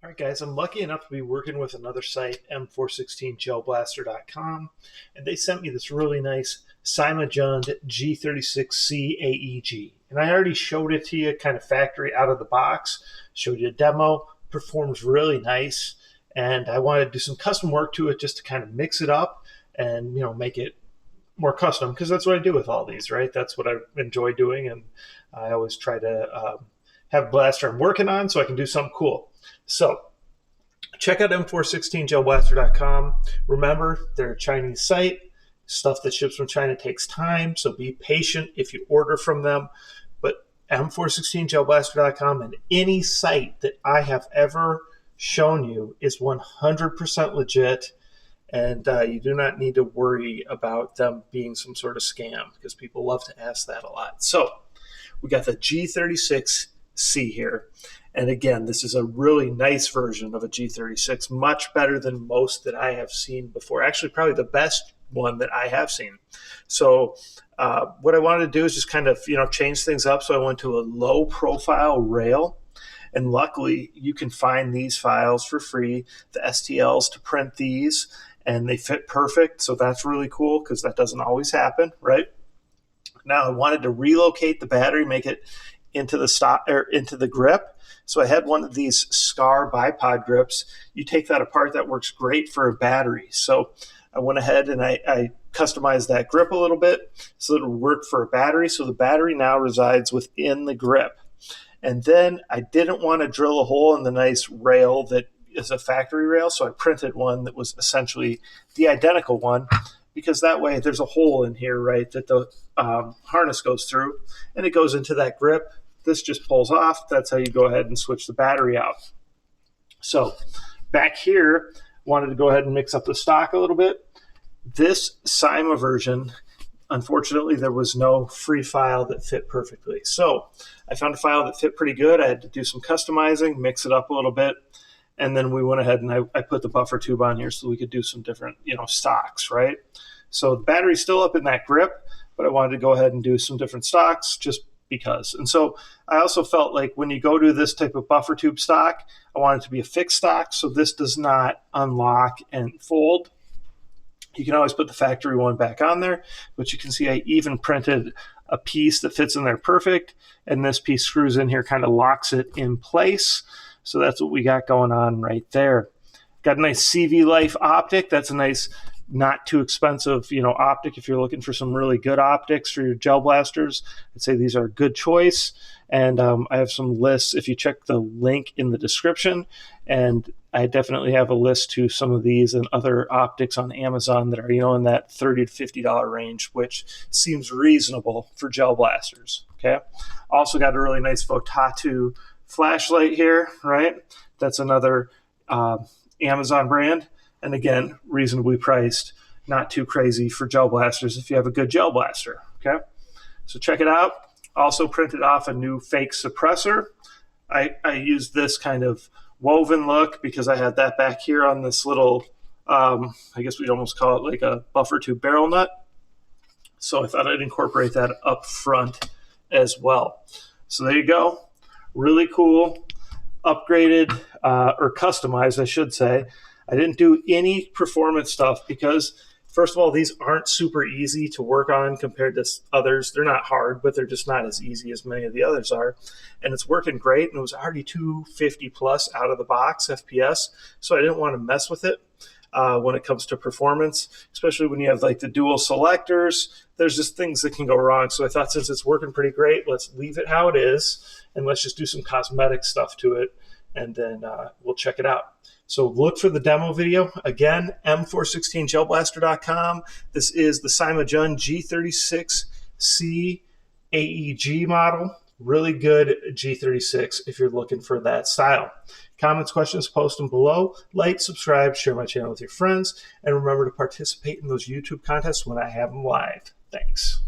All right, guys, I'm lucky enough to be working with another site, M416jellblaster.com, and they sent me this really nice Cyma G36c AEG. And I already showed it to you kind of factory out of the box, showed you a demo, performs really nice, and I wanted to do some custom work to it just to kind of mix it up and, make it more custom, because that's what I do with all these, right? That's what I enjoy doing, and I always try to have a blaster I'm working on so I can do something cool. So check out M416jellblaster.com. Remember, they're a Chinese site. Stuff that ships from China takes time, so be patient if you order from them. But M416jellblaster.com and any site that I have ever shown you is 100% legit, and you do not need to worry about them being some sort of scam, because people love to ask that a lot. So we got the G36c here. And again, this is a really nice version of a G36, much better than most that I have seen before. Actually, probably the best one that I have seen. So what I wanted to do is just kind of, change things up. So I went to a low profile rail. And luckily, you can find these files for free, the STLs to print these, and they fit perfect. So that's really cool, because that doesn't always happen, right? Now I wanted to relocate the battery, make it into the grip. So I had one of these Scar bipod grips. You take that apart, that works great for a battery. So I went ahead and I customized that grip a little bit so that it would work for a battery. So the battery now resides within the grip. And then I didn't want to drill a hole in the nice rail that is a factory rail. So I printed one that was essentially the identical one, because that way there's a hole in here, right, that the harness goes through, and it goes into that grip. This just pulls off. That's how you go ahead and switch the battery out. So back here, wanted to go ahead and mix up the stock a little bit. This Cyma version, unfortunately, there was no free file that fit perfectly. So I found a file that fit pretty good. I had to do some customizing, mix it up a little bit. And then we went ahead and I put the buffer tube on here so we could do some different, stocks, right? So the battery's still up in that grip, but I wanted to go ahead and do some different stocks just because. And so I also felt like when you go to this type of buffer tube stock, I want it to be a fixed stock, so this does not unlock and fold. You can always put the factory one back on there, but you can see I even printed a piece that fits in there perfect, and this piece screws in here, kind of locks it in place. So that's what we got going on right there. Got a nice CV Life optic. That's a nice, not too expensive, optic. If you're looking for some really good optics for your gel blasters, I'd say these are a good choice. And I have some lists if you check the link in the description. And I definitely have a list to some of these and other optics on Amazon that are, in that $30 to $50 range, which seems reasonable for gel blasters. Okay. Also got a really nice Votatu flashlight here, right? That's another Amazon brand. And again, reasonably priced, not too crazy for gel blasters if you have a good gel blaster, okay? So check it out. Also printed off a new fake suppressor. I used this kind of woven look because I had that back here on this little, I guess we'd almost call it like a buffer tube barrel nut. So I thought I'd incorporate that up front as well. So there you go. Really cool, upgraded, or customized, I should say. I didn't do any performance stuff because, first of all, these aren't super easy to work on compared to others. They're not hard, but they're just not as easy as many of the others are. And it's working great, and it was already 250 plus out of the box FPS, so I didn't want to mess with it when it comes to performance, especially when you have like the dual selectors. There's just things that can go wrong. So I thought, since it's working pretty great, let's leave it how it is, and let's just do some cosmetic stuff to it, and then we'll check it out. So look for the demo video. Again, M416jellblaster.com. This is the Cyma G36c AEG model. Really good G36 if you're looking for that style. Comments, questions, post them below. Like, subscribe, share my channel with your friends, and remember to participate in those YouTube contests when I have them live. Thanks.